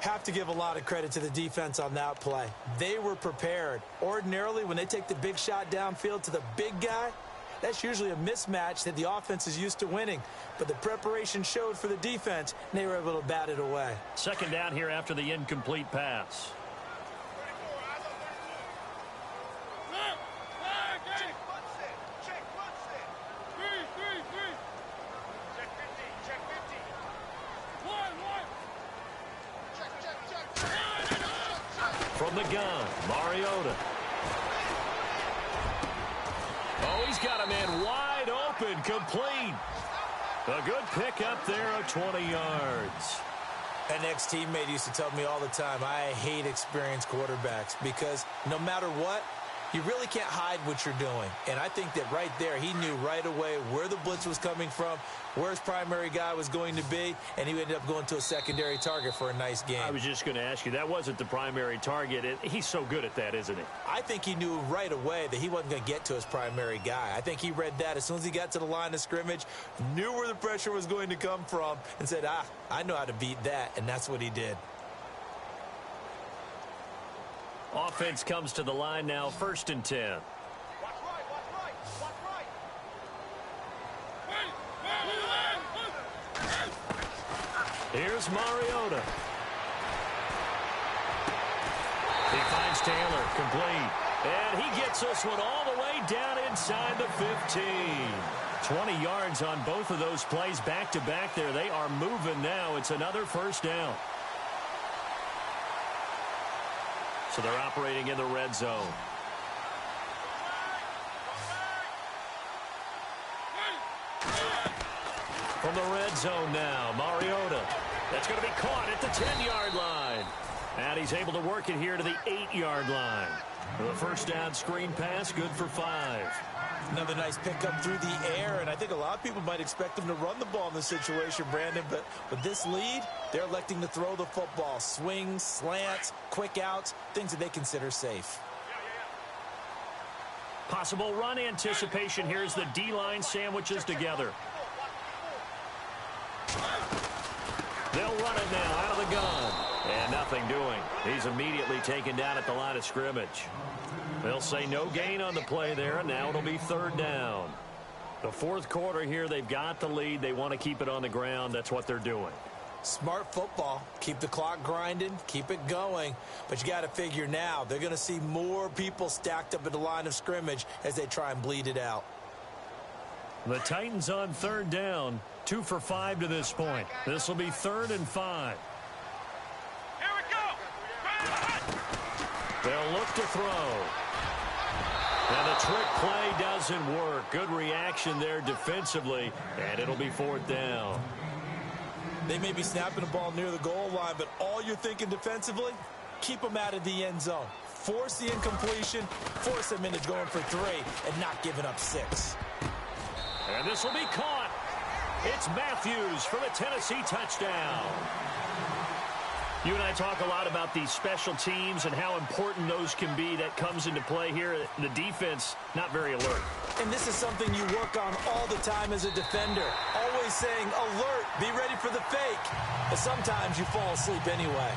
Have to give a lot of credit to the defense on that play. They were prepared. Ordinarily, when they take the big shot downfield to the big guy, that's usually a mismatch that the offense is used to winning. But the preparation showed for the defense, and they were able to bat it away. Second down here after the incomplete pass. From the gun, Mariota. Oh, he's got a man wide open, complete. A good pickup there of 20 yards. An ex-teammate used to tell me all the time, I hate experienced quarterbacks because no matter what, you really can't hide what you're doing. And I think that right there, he knew right away where the blitz was coming from, where his primary guy was going to be, and he ended up going to a secondary target for a nice game. I was just going to ask you, that wasn't the primary target. He's so good at that, isn't he? I think he knew right away that he wasn't going to get to his primary guy. I think he read that as soon as he got to the line of scrimmage, knew where the pressure was going to come from, and said, I know how to beat that, and that's what he did. Offense comes to the line now, 1st and 10. Watch right, watch right, watch right. Here's Mariota. He finds Taylor, complete. And he gets this one all the way down inside the 15. 20 yards on both of those plays back-to-back there. They are moving now. It's another first down. So they're operating in the red zone. From the red zone now, Mariota. That's going to be caught at the 10-yard line. And he's able to work it here to the 8-yard line. The first down screen pass, good for 5. Another nice pickup through the air, and I think a lot of people might expect them to run the ball in this situation, Brandon, but with this lead, they're electing to throw the football. Swings, slants, quick outs, things that they consider safe. Possible run anticipation here as the D-line sandwiches together. They'll run it now out of the gun. And nothing doing. He's immediately taken down at the line of scrimmage. They'll say no gain on the play there, and now it'll be 3rd down. The 4th quarter here, they've got the lead. They want to keep it on the ground. That's what they're doing. Smart football. Keep the clock grinding. Keep it going. But you got to figure now, they're going to see more people stacked up at the line of scrimmage as they try and bleed it out. The Titans on 3rd down. 2 for 5 to this point. This will be 3rd and 5. Here we go. They'll look to throw. And the trick play doesn't work. Good reaction there defensively, and it'll be 4th down. They may be snapping the ball near the goal line, but all you're thinking defensively, keep them out of the end zone. Force the incompletion, force them into going for 3, and not giving up 6. And this will be caught. It's Matthews for the Tennessee touchdown. You and I talk a lot about these special teams and how important those can be. That comes into play here. The defense, not very alert. And this is something you work on all the time as a defender. Always saying, alert, be ready for the fake. But sometimes you fall asleep anyway.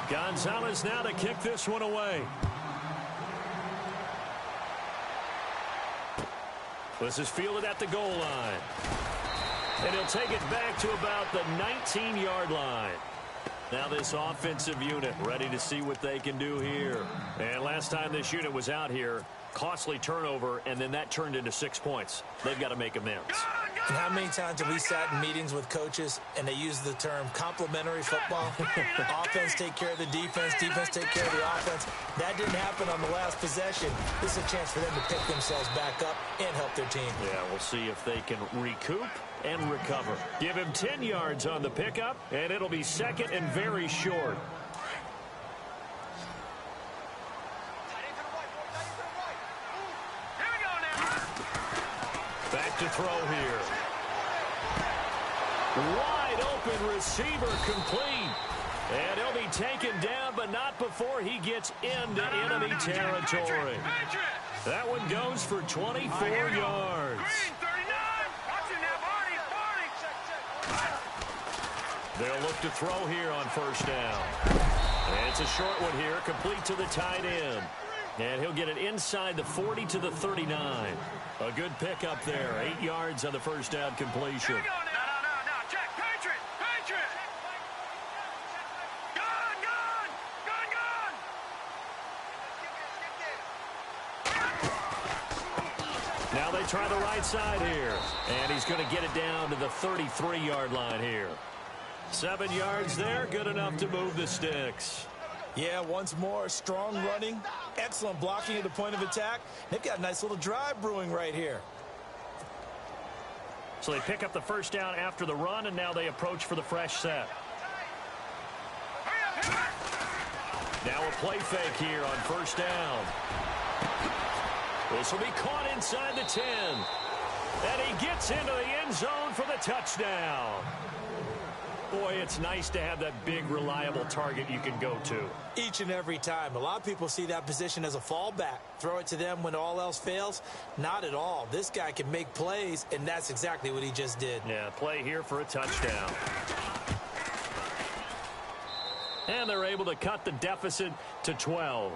Gonzalez now to kick this one away. This is fielded at the goal line. And he'll take it back to about the 19-yard line. Now this offensive unit ready to see what they can do here. And last time this unit was out here, costly turnover, and then that turned into 6 points. They've got to make amends. And how many times have we sat in meetings with coaches and they use the term complementary football? Offense take care of the defense, defense take care of the offense. That didn't happen on the last possession. This is a chance for them to pick themselves back up and help their team. Yeah, we'll see if they can recoup and recover. Give him 10 yards on the pickup, and it'll be 2nd and very short. Back to throw here. Wide open receiver complete. And he'll be taken down, but not before he gets into enemy territory. That one goes for 24 yards. They'll look to throw here on first down. And it's a short one here, complete to the tight end. And he'll get it inside the 40 to the 39. A good pickup there, 8 yards on the first down completion. Now they try the right side here. And he's going to get it down to the 33-yard line here. 7 yards there, good enough to move the sticks. Yeah, once more, strong running, excellent blocking at the point of attack. They've got a nice little drive brewing right here. So they pick up the first down after the run, and now they approach for the fresh set. Now a play fake here on first down. This will be caught inside the 10. And he gets into the end zone for the touchdown. Boy, it's nice to have that big, reliable target you can go to. Each and every time. A lot of people see that position as a fallback. Throw it to them when all else fails. Not at all. This guy can make plays, and that's exactly what he just did. Yeah, play here for a touchdown. And they're able to cut the deficit to 12.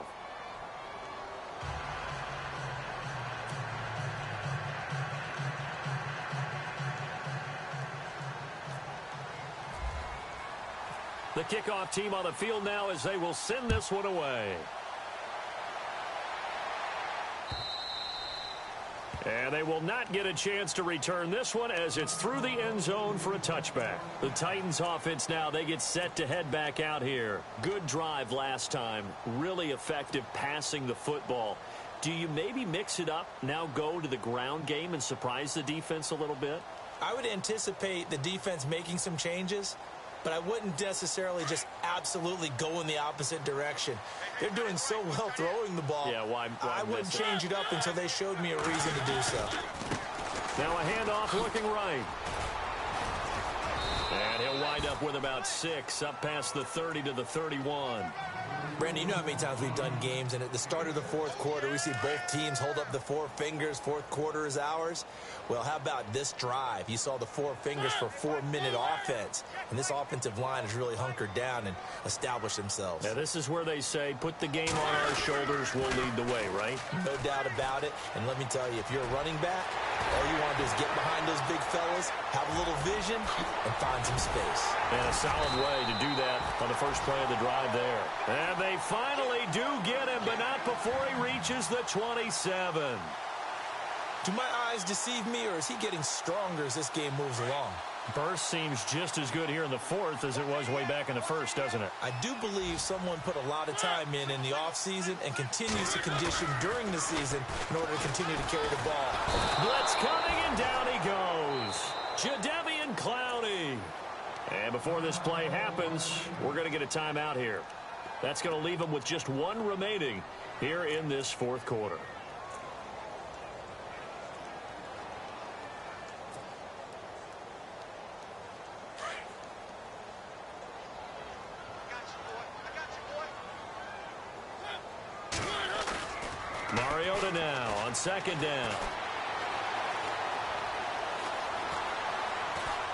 The kickoff team on the field now as they will send this one away. And they will not get a chance to return this one as it's through the end zone for a touchback. The Titans offense now, they get set to head back out here. Good drive last time. Really effective passing the football. Do you maybe mix it up, now go to the ground game and surprise the defense a little bit? I would anticipate the defense making some changes, but I wouldn't necessarily just absolutely go in the opposite direction. They're doing so well throwing the ball. Yeah, why I wouldn't change it up until they showed me a reason to do so. Now a handoff looking right. And he'll wind up with about 6 up past the 30 to the 31. Brandon, you know how many times we've done games, and at the start of the fourth quarter, we see both teams hold up the 4 fingers. Fourth quarter is ours. Well, how about this drive? You saw the 4 fingers for 4-minute offense, and this offensive line has really hunkered down and established themselves. Now, this is where they say, put the game on our shoulders, we'll lead the way, right? No doubt about it, and let me tell you, if you're a running back, all you want to do is get behind those big fellas, have a little vision, and find some space. And a solid way to do that on the first play of the drive there. And they finally do get him, but not before he reaches the 27. Do my eyes deceive me, or is he getting stronger as this game moves along? Burst seems just as good here in the fourth as it was way back in the first, doesn't it? I do believe someone put a lot of time in the offseason and continues to condition during the season in order to continue to carry the ball. Blitz coming, and down he goes. Jadeveon Clowney. And before this play happens, we're going to get a timeout here. That's going to leave them with just 1 remaining here in this fourth quarter. Mariota now on second down.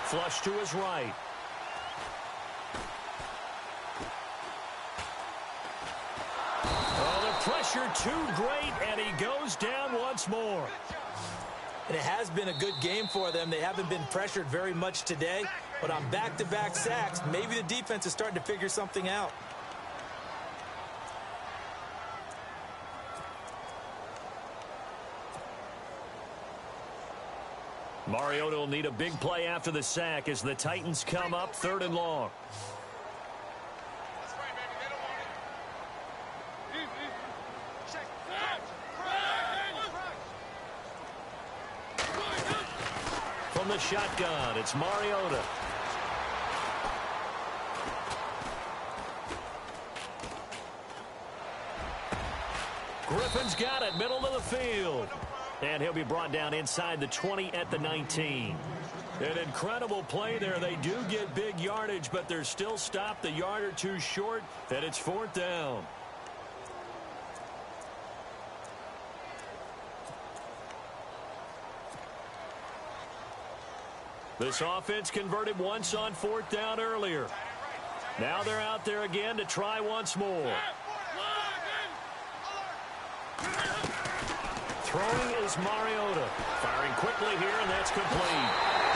Flush to his right. Oh, the pressure too great, and he goes down once more. And it has been a good game for them. They haven't been pressured very much today, but on back-to-back sacks, maybe the defense is starting to figure something out. Mariota will need a big play after the sack as the Titans come up 3rd and long. From the shotgun, it's Mariota. Griffin's got it, middle of the field. And he'll be brought down inside the 20 at the 19. An incredible play there. They do get big yardage, but they're still stopped a yard or two short, and it's 4th down. This offense converted once on 4th down earlier. Now they're out there again to try once more. Throwing is Mariota. Firing quickly here, and that's complete.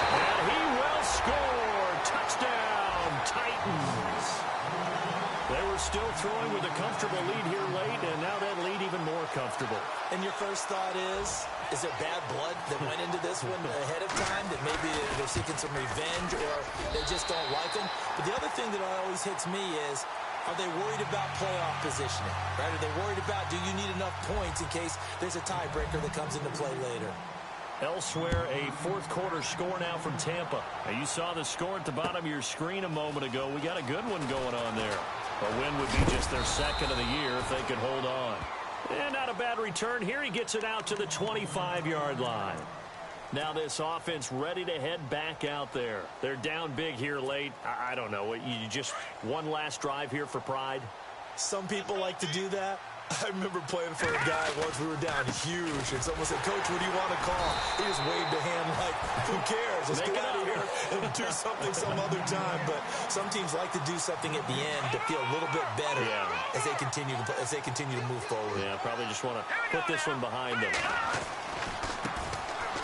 And he will score. Touchdown, Titans. They were still throwing with a comfortable lead here late, and now that lead even more comfortable. And your first thought is there bad blood that went into this one ahead of time, that maybe they're seeking some revenge or they just don't like them? But the other thing that always hits me is, are they worried about playoff positioning? Right? Are they worried about, do you need enough points in case there's a tiebreaker that comes into play later? Elsewhere, a fourth-quarter score now from Tampa. Now, you saw the score at the bottom of your screen a moment ago. We got a good one going on there. A win would be just their second of the year if they could hold on. And not a bad return here. He gets it out to the 25-yard line. Now this offense ready to head back out there. They're down big here late. I don't know. You just one last drive here for pride? Some people like to do that. I remember playing for a guy once. We were down huge, and someone said, "Coach, what do you want to call?" He just waved a hand like, "Who cares? Let's get out of here and do something some other time." But some teams like to do something at the end to feel a little bit better as they continue to move forward. Yeah, probably just want to put this one behind them.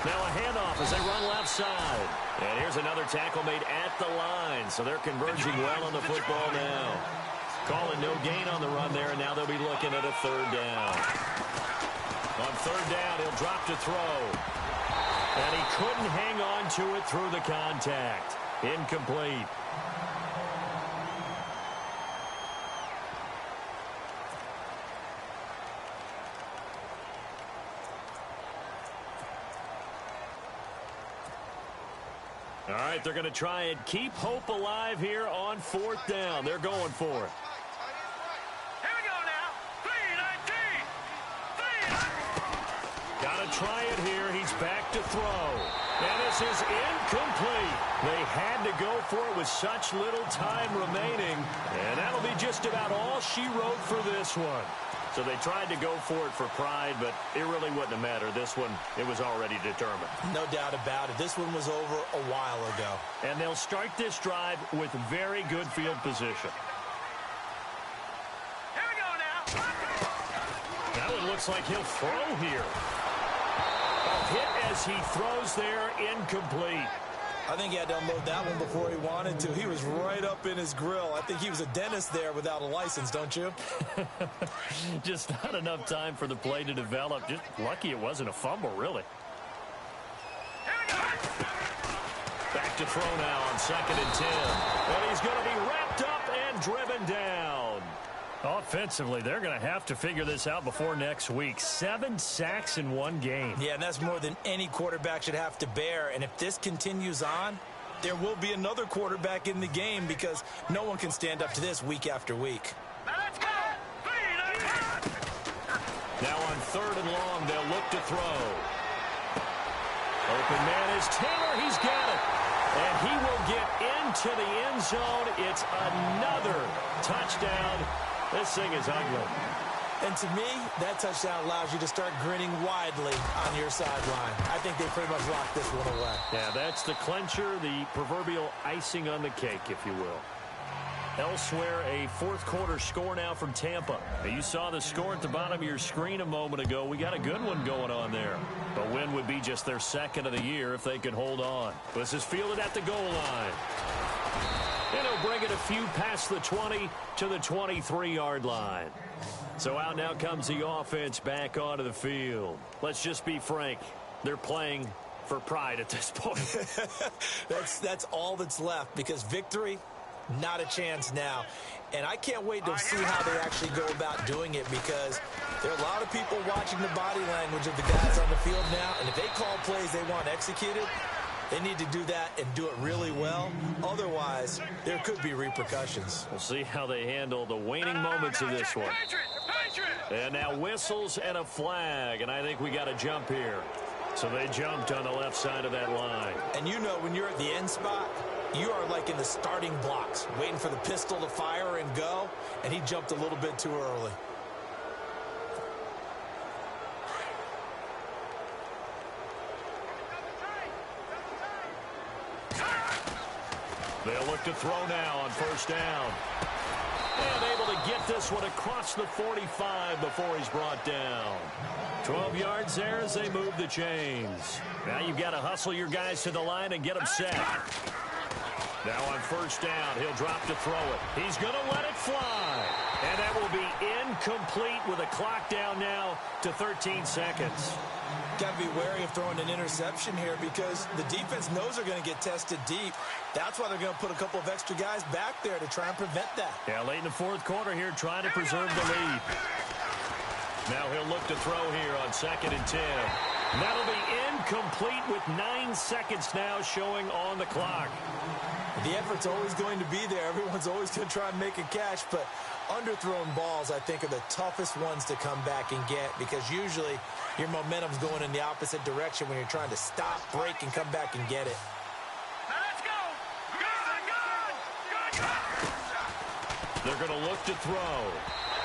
Now a handoff as they run left side. And here's another tackle made at the line. So they're converging well on the football now. Calling no gain on the run there, and now they'll be looking at a 3rd down. On 3rd down, he'll drop to throw. And he couldn't hang on to it through the contact. Incomplete. All right, they're going to try and keep hope alive here on 4th down. They're going for it. Got to try it here. He's back to throw. And this is incomplete. They had to go for it with such little time remaining. And that'll be just about all she wrote for this one. So they tried to go for it for pride, but it really wouldn't have mattered. This one, it was already determined. No doubt about it. This one was over a while ago. And they'll start this drive with very good field position. Here we go now. Now it looks like he'll throw here. A hit as he throws there, incomplete. I think he had to unload that one before he wanted to. He was right up in his grill. I think he was a dentist there without a license, don't you? Just not enough time for the play to develop. Just lucky it wasn't a fumble, really. Back to throw now on 2nd and 10. And he's going to be wrapped up and driven down. Offensively, they're going to have to figure this out before next week. 7 sacks in one game. Yeah, and that's more than any quarterback should have to bear. And if this continues on, there will be another quarterback in the game because no one can stand up to this week after week. Now let's go. Now on 3rd and long, they'll look to throw. Open man is Taylor. He's got it. And he will get into the end zone. It's another touchdown. This thing is ugly. And to me, that touchdown allows you to start grinning widely on your sideline. I think they pretty much locked this one away. Yeah, that's the clincher, the proverbial icing on the cake, if you will. Elsewhere, a 4th-quarter score now from Tampa. Now, you saw the score at the bottom of your screen a moment ago. We got a good one going on there. A win would be just their 2nd of the year if they could hold on. This is fielded at the goal line. And he'll bring it a few past the 20 to the 23-yard line. So out now comes the offense back onto the field. Let's just be frank. They're playing for pride at this point. That's all that's left because victory, not a chance now. And I can't wait to see how they actually go about doing it because there are a lot of people watching the body language of the guys on the field now. And if they call plays they want executed, they need to do that and do it really well. Otherwise, there could be repercussions. We'll see how they handle the waning moments of this one. And now whistles and a flag, and I think we got to jump here. So they jumped on the left side of that line. And you know, when you're at the end spot, you are like in the starting blocks, waiting for the pistol to fire and go, and he jumped a little bit too early. They'll look to throw now on first down. And able to get this one across the 45 before he's brought down. 12 yards there as they move the chains. Now you've got to hustle your guys to the line and get them set. Now on first down, he'll drop to throw it. He's going to let it fly. And that will be incomplete with a clock down now to 13 seconds. Got to be wary of throwing an interception here because the defense knows they're going to get tested deep. That's why they're going to put a couple of extra guys back there to try and prevent that. Yeah, late in the fourth quarter here, trying to preserve the lead. Now he'll look to throw here on 2nd and 10. That'll be incomplete with 9 seconds now showing on the clock. The effort's always going to be there. Everyone's always going to try and make a catch, but underthrown balls, I think, are the toughest ones to come back and get because usually your momentum's going in the opposite direction when you're trying to stop, break, and come back and get it. Let's go! Good! They're going to look to throw.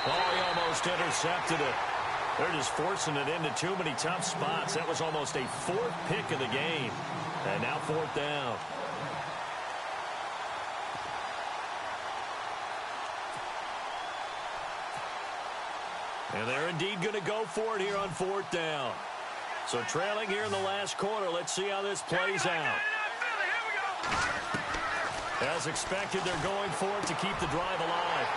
Oh, he almost intercepted it. They're just forcing it into too many tough spots. That was almost a 4th pick of the game. And now 4th down. And they're indeed going to go for it here on 4th down. So trailing here in the last quarter. Let's see how this plays out. As expected, they're going for it to keep the drive alive.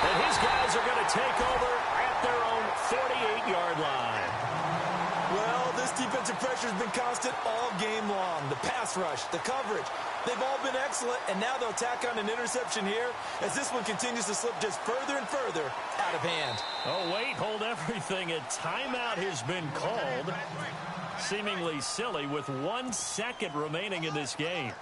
And his guys are going to take over at their own 48-yard line. Well, this defensive pressure has been constant all game long. The pass rush, the coverage, they've all been excellent, and now they'll tack on an interception here as this one continues to slip just further and further out of hand. Oh, wait, hold everything. A timeout has been called. Seemingly silly with 1 second remaining in this game.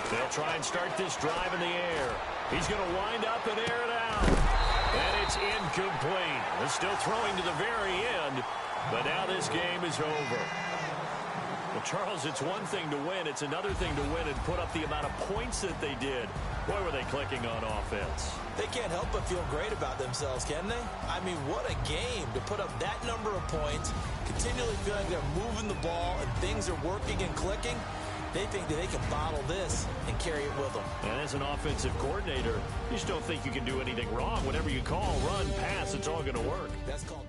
They'll try and start this drive in the air. He's going to wind up and air it out. And it's incomplete. They're still throwing to the very end, but now this game is over. Well, Charles, it's one thing to win. It's another thing to win and put up the amount of points that they did. Boy, were they clicking on offense. They can't help but feel great about themselves, can they? I mean, what a game to put up that number of points, continually feeling they're moving the ball and things are working and clicking. They think that they can bottle this and carry it with them. And as an offensive coordinator, you just don't think you can do anything wrong. Whatever you call, run, pass, it's all going to work. That's called